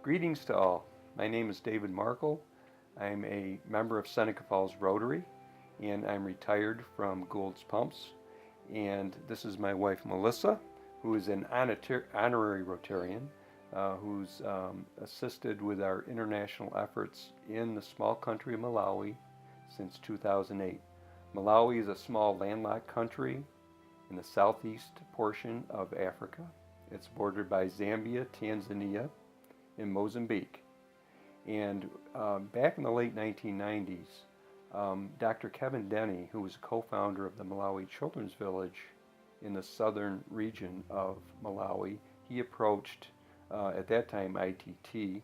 Greetings to all. My name is David Markel. I'm a member of Seneca Falls Rotary, and I'm retired from Gould's Pumps. And this is my wife Melissa, who is an honorary Rotarian, who's assisted with our international efforts in the small country of Malawi since 2008. Malawi is a small landlocked country in the southeast portion of Africa. It's bordered by Zambia, Tanzania, and Mozambique. And back in the late 1990s, Dr. Kevin Denny, who was a co-founder of the Malawi Children's Village in the southern region of Malawi, he approached, at that time, ITT,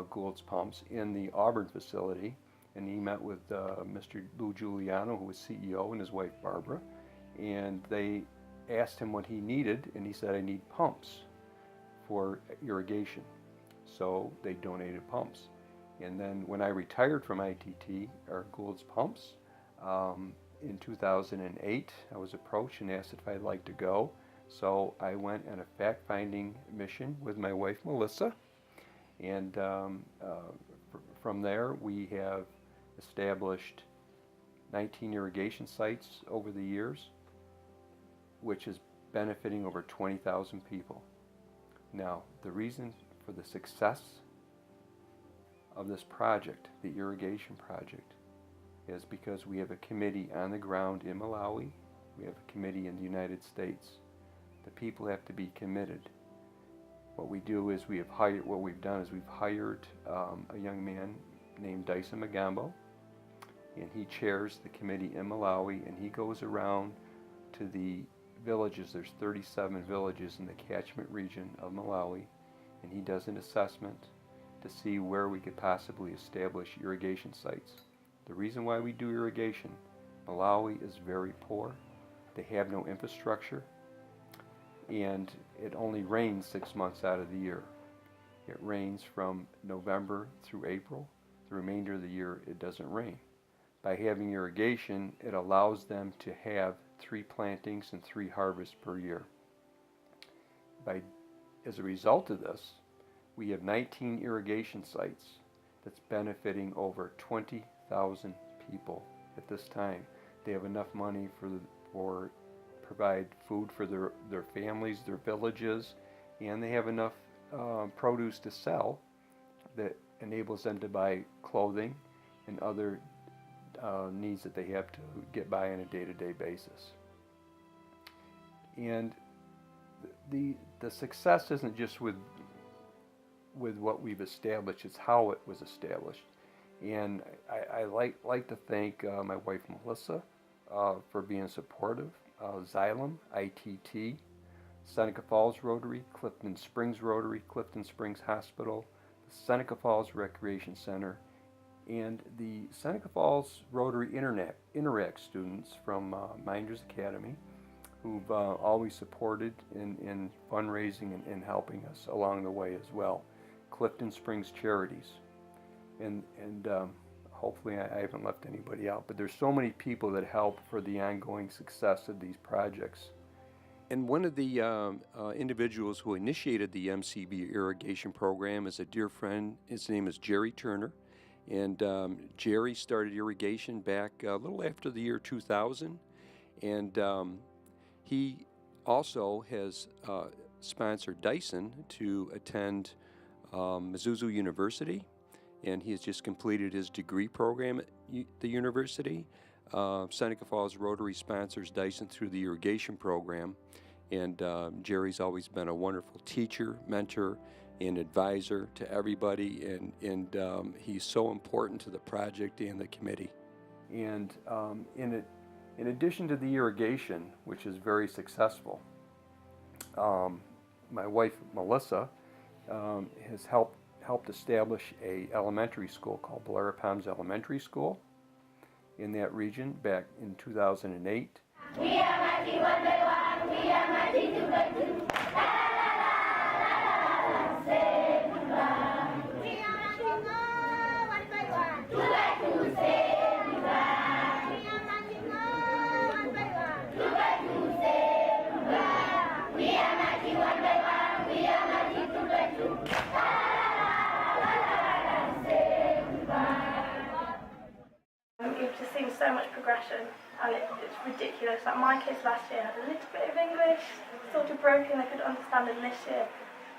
Gould's Pumps, in the Auburn facility, and he met with Mr. Lou Giuliano, who was CEO, and his wife Barbara, and they asked him what he needed, and he said, "I need pumps for irrigation." So they donated pumps. And then when I retired from ITT, or Gould's Pumps, in 2008, I was approached and asked if I'd like to go. So I went on a fact-finding mission with my wife Melissa, and from there we have established 19 irrigation sites over the years, which is benefiting over 20,000 people. Now, the reason for the success of this project, the irrigation project, is because we have a committee on the ground in Malawi. We have a committee in the United States. The people have to be committed. What we've done is we've hired a young man named Dyson Magambo, and he chairs the committee in Malawi, and he goes around to the villages. There's 37 villages in the catchment region of Malawi, and he does an assessment to see where we could possibly establish irrigation sites. The reason why we do irrigation, Malawi is very poor. They have no infrastructure, and it only rains 6 months out of the year. It rains from November through April. The remainder of the year it doesn't rain. By having irrigation, it allows them to have 3 plantings and 3 harvests per year. As a result of this, we have 19 irrigation sites that's benefiting over 20,000 people at this time. They have enough money for provide food for their families, their villages, and they have enough produce to sell that enables them to buy clothing and other needs that they have to get by on a day-to-day basis. And the success isn't just with what we've established, it's how it was established. And I like to thank my wife Melissa for being supportive. Xylem, ITT, Seneca Falls Rotary, Clifton Springs Rotary, Clifton Springs Hospital, the Seneca Falls Recreation Center, and the Seneca Falls Rotary Interact students from Minders Academy, who've always supported in fundraising and helping us along the way as well. Clifton Springs Charities, and hopefully I haven't left anybody out, but there's so many people that help for the ongoing success of these projects. And one of the individuals who initiated the MCB irrigation program is a dear friend. His name is Jerry Turner, and Jerry started irrigation back a little after the year 2000, and he also has sponsored Dyson to attend Mizuzu University, and he has just completed his degree program at the university. Seneca Falls Rotary sponsors Dyson through the irrigation program, and Jerry's always been a wonderful teacher, mentor, and advisor to everybody, and he's so important to the project and the committee. And in addition to the irrigation, which is very successful, my wife Melissa has helped establish a elementary school called Blair Palms Elementary School in that region back in 2008. so much progression, and it's ridiculous. Like my kids last year had a little bit of English, sort of broken, they could understand, and this year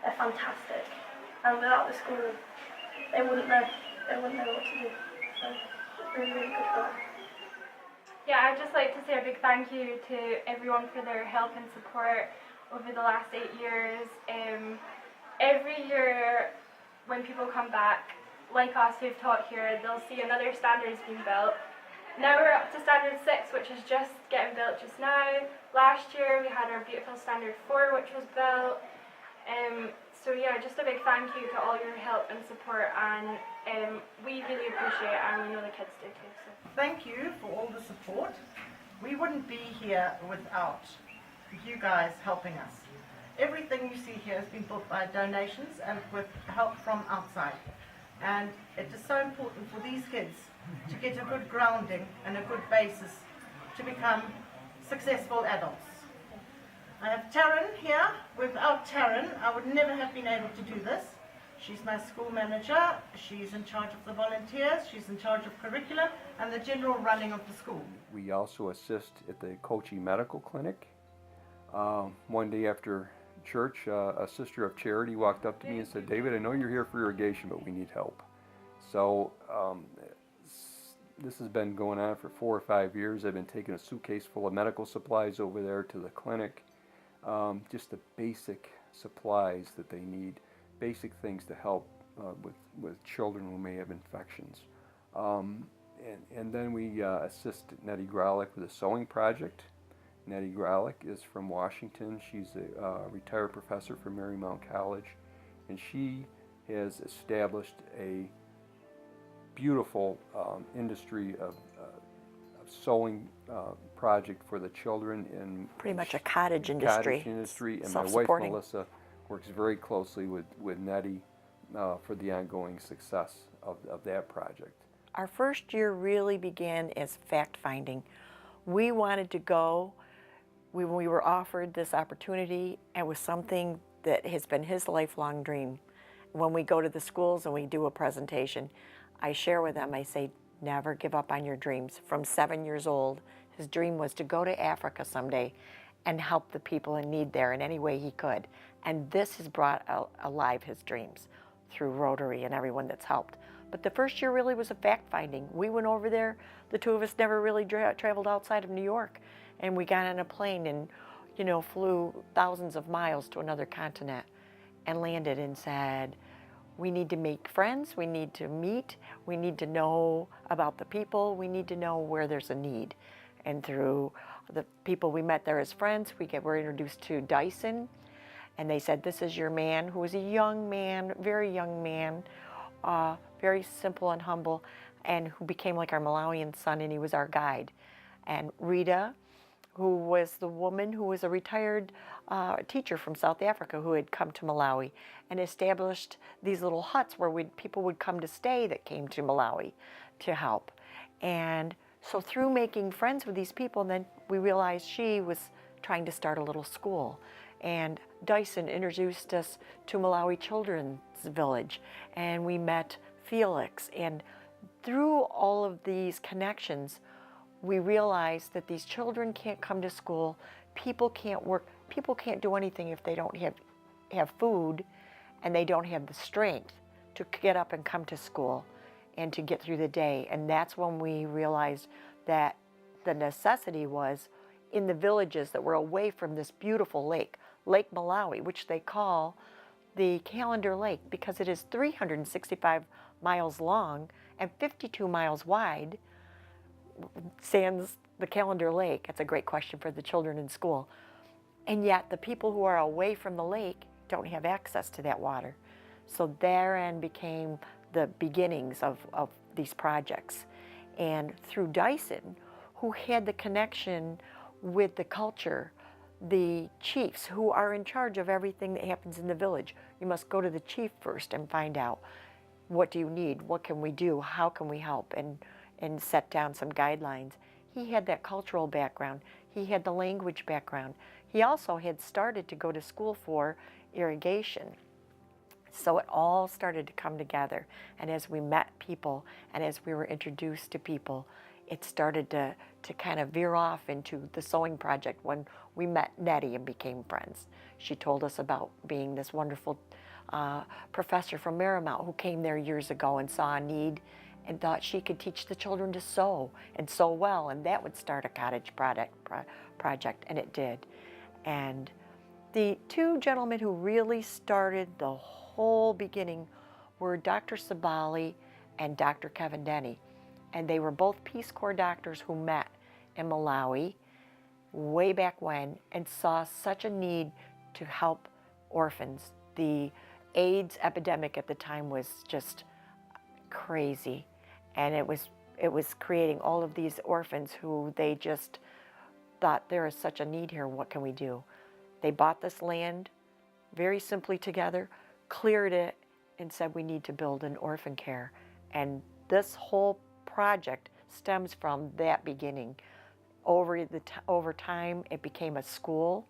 they're fantastic. And without the school, they wouldn't know what to do. So it's really, really good work. Yeah, I'd just like to say a big thank you to everyone for their help and support over the last 8 years. Every year when people come back, like us who've taught here, they'll see another standard's being built. Now we're up to standard 6, which is just getting built just now. Last year we had our beautiful standard 4, which was built. So yeah, just a big thank you to all your help and support, and we really appreciate it, and we know the kids do too. So. Thank you for all the support. We wouldn't be here without you guys helping us. Everything you see here has been built by donations and with help from outside. And it is so important for these kids to get a good grounding and a good basis to become successful adults. I have Taryn here. Without Taryn, I would never have been able to do this. She's my school manager. She's in charge of the volunteers. She's in charge of curriculum and the general running of the school. We also assist at the Kochi Medical Clinic. One day after church, a sister of charity walked up to me and said, "David, I know you're here for irrigation, but we need help." So this has been going on for 4 or 5 years. I've been taking a suitcase full of medical supplies over there to the clinic. Just the basic supplies that they need, basic things to help with children who may have infections. And then we assist Nettie Grolick with a sewing project. Nettie Grolick is from Washington. She's a retired professor from Marymount College, and she has established a beautiful industry of sewing project for the children in pretty much a cottage industry. And my wife Melissa works very closely with Nettie for the ongoing success of that project. Our first year really began as fact-finding. We wanted to go. When we were offered this opportunity, it was something that has been his lifelong dream. When we go to the schools and we do a presentation, I share with them, I say, never give up on your dreams. From 7 years old, his dream was to go to Africa someday and help the people in need there in any way he could. And this has brought alive his dreams through Rotary and everyone that's helped. But the first year really was a fact-finding. We went over there, the two of us never really traveled outside of New York. And we got on a plane and, flew thousands of miles to another continent and landed and said, we need to make friends, we need to meet, we need to know about the people, we need to know where there's a need. And through the people we met there as friends, were introduced to Dyson, and they said, this is your man, who was a young man, very simple and humble, and who became like our Malawian son, and he was our guide. And Rita, who was the woman who was a retired teacher from South Africa who had come to Malawi and established these little huts where people would come to stay that came to Malawi to help. And so through making friends with these people, then we realized she was trying to start a little school. And Dyson introduced us to Malawi Children's Village, and we met Felix. And through all of these connections, we realized that these children can't come to school, people can't work, people can't do anything if they don't have food, and they don't have the strength to get up and come to school and to get through the day. And that's when we realized that the necessity was in the villages that were away from this beautiful lake, Lake Malawi, which they call the Calendar Lake because it is 365 miles long and 52 miles wide. Sans the Calendar Lake? That's a great question for the children in school. And yet the people who are away from the lake don't have access to that water. So therein became the beginnings of these projects. And through Dyson, who had the connection with the culture, the chiefs who are in charge of everything that happens in the village. You must go to the chief first and find out, what do you need? What can we do? How can we help? And set down some guidelines. He had that cultural background. He had the language background. He also had started to go to school for irrigation. So it all started to come together. And as we met people and as we were introduced to people, it started to kind of veer off into the sewing project when we met Nettie and became friends. She told us about being this wonderful professor from Marymount who came there years ago and saw a need and thought she could teach the children to sew and sew well, and that would start a cottage project, and it did. And the two gentlemen who really started the whole beginning were Dr. Sabali and Dr. Kevin Denny. And they were both Peace Corps doctors who met in Malawi way back when and saw such a need to help orphans. The AIDS epidemic at the time was just crazy, and it was creating all of these orphans who they just thought, there is such a need here, what can we do? They bought this land very simply together, cleared it, and said we need to build an orphan care. And this whole project stems from that beginning. Over time, it became a school,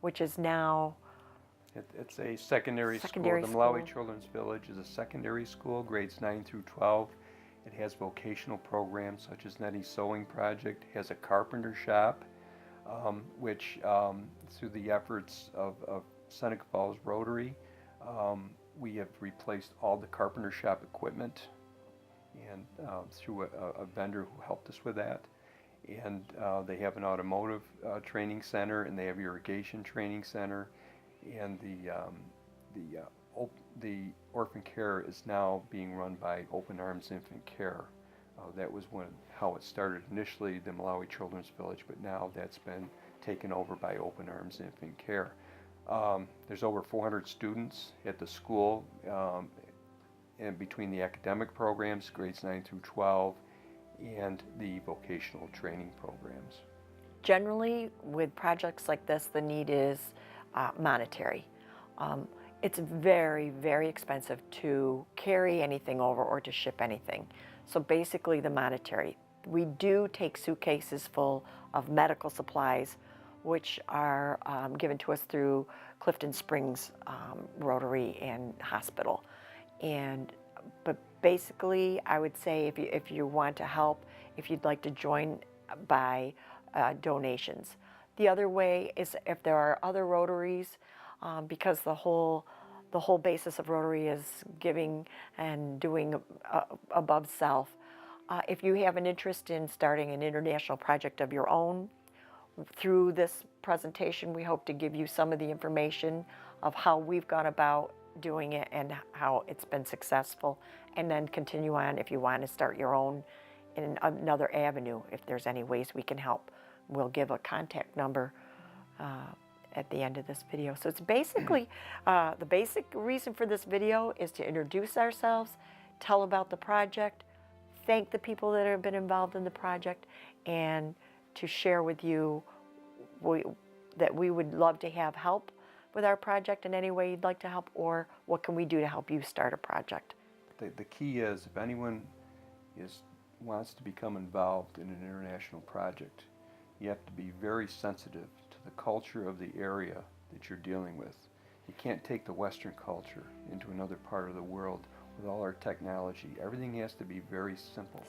which is now It's a secondary school. The Secondary Malawi school. Children's Village is a secondary school, grades 9 through 12. It has vocational programs such as Nettie's Sewing Project, has a carpenter shop, which through the efforts of Seneca Falls Rotary, we have replaced all the carpenter shop equipment, and through a vendor who helped us with that. And they have an automotive training center, and they have irrigation training center, and the orphan care is now being run by Open Arms Infant Care. That was how it started initially, the Malawi Children's Village, but now that's been taken over by Open Arms Infant Care. There's over 400 students at the school, and between the academic programs, grades 9 through 12, and the vocational training programs. generally with projects like this, the need is monetary. It's very, very expensive to carry anything over or to ship anything. So basically the monetary. We do take suitcases full of medical supplies, which are given to us through Clifton Springs Rotary and Hospital. But basically, I would say if you want to help, if you'd like to join by donations. The other way is if there are other Rotaries, because the whole basis of Rotary is giving and doing above self. If you have an interest in starting an international project of your own, through this presentation, we hope to give you some of the information of how we've gone about doing it and how it's been successful, and then continue on if you want to start your own in another avenue, if there's any ways we can help. We'll give a contact number at the end of this video. So it's basically, the basic reason for this video is to introduce ourselves, tell about the project, thank the people that have been involved in the project, and to share with you that we would love to have help with our project in any way you'd like to help, or what can we do to help you start a project. The key is, if anyone wants to become involved in an international project, you have to be very sensitive to the culture of the area that you're dealing with. You can't take the Western culture into another part of the world with all our technology. Everything has to be very simple.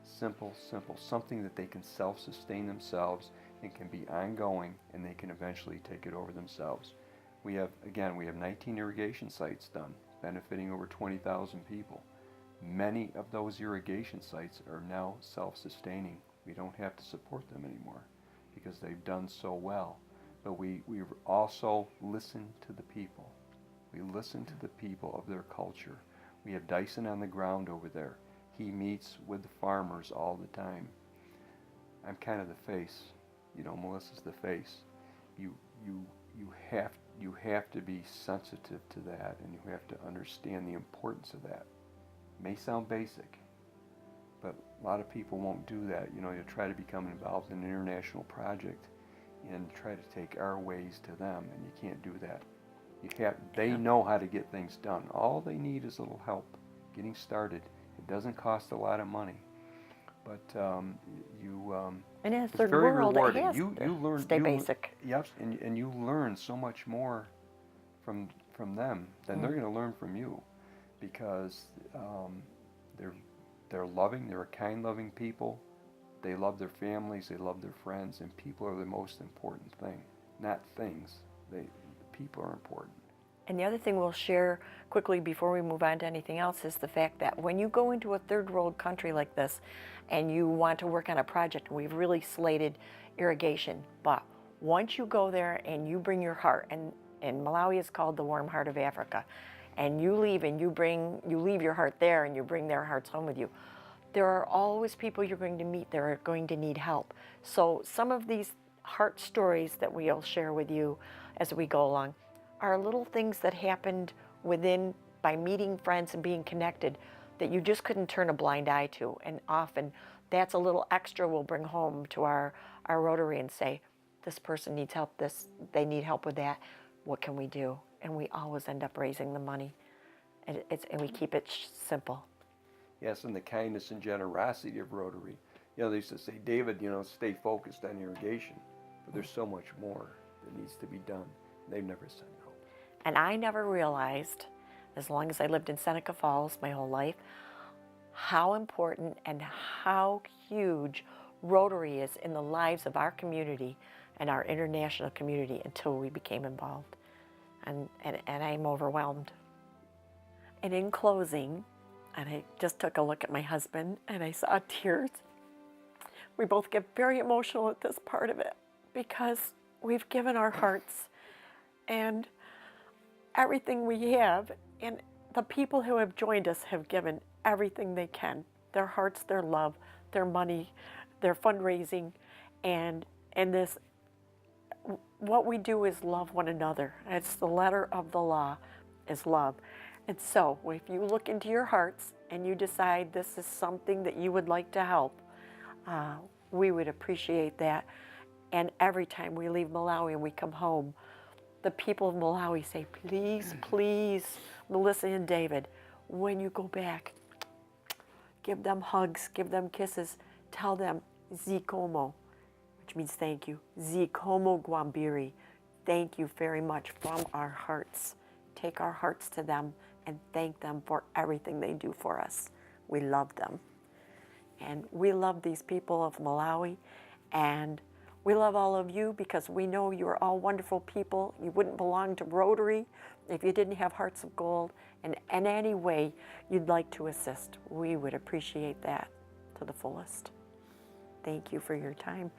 Simple, something that they can self-sustain themselves and can be ongoing, and they can eventually take it over themselves. We have 19 irrigation sites done, benefiting over 20,000 people. Many of those irrigation sites are now self-sustaining. We don't have to support them anymore because they've done so well. But we also listen to the people. We listen to the people of their culture. We have Dyson on the ground over there. He meets with the farmers all the time. I'm kind of the face. Melissa's the face. You have to be sensitive to that, and you have to understand the importance of that. It may sound basic, but a lot of people won't do that. You try to become involved in an international project and try to take our ways to them, and you can't do that. They know how to get things done. All they need is a little help getting started. It doesn't cost a lot of money, but And in a it's third very world, rewarding. it has You to learn, stay basic. Yep, and you learn so much more from them than they're going to learn from you, because they're loving. They're a kind, loving people. They love their families, they love their friends, and people are the most important thing, not things. People are important. And the other thing we'll share quickly before we move on to anything else is the fact that when you go into a third world country like this and you want to work on a project, we've really slated irrigation, but once you go there and you bring your heart, and Malawi is called the warm heart of Africa, and you leave and you leave your heart there and you bring their hearts home with you, there are always people you're going to meet that are going to need help. So some of these heart stories that we'll share with you as we go along are little things that happened within by meeting friends and being connected that you just couldn't turn a blind eye to. And often that's a little extra we'll bring home to our Rotary and say, this person needs help, they need help with that, what can we do? And we always end up raising the money. And we keep it simple. Yes, and the kindness and generosity of Rotary. They used to say, David, stay focused on irrigation, but there's so much more that needs to be done. They've never said no. And I never realized, as long as I lived in Seneca Falls my whole life, how important and how huge Rotary is in the lives of our community and our international community until we became involved. And I'm overwhelmed. And in closing, and I just took a look at my husband and I saw tears. We both get very emotional at this part of it because we've given our hearts and everything we have, and the people who have joined us have given everything they can, their hearts, their love, their money, their fundraising, and this, what we do is love one another. It's the letter of the law, is love. And so if you look into your hearts and you decide this is something that you would like to help, we would appreciate that. And every time we leave Malawi and we come home, the people of Malawi say, please, please, Melissa and David, when you go back, give them hugs, give them kisses, tell them Zikomo, which means thank you. Zikomo Gwambiri, thank you very much from our hearts. Take our hearts to them and thank them for everything they do for us. We love them. And we love these people of Malawi, and we love all of you because we know you are all wonderful people. You wouldn't belong to Rotary if you didn't have hearts of gold, and in any way you'd like to assist. We would appreciate that to the fullest. Thank you for your time.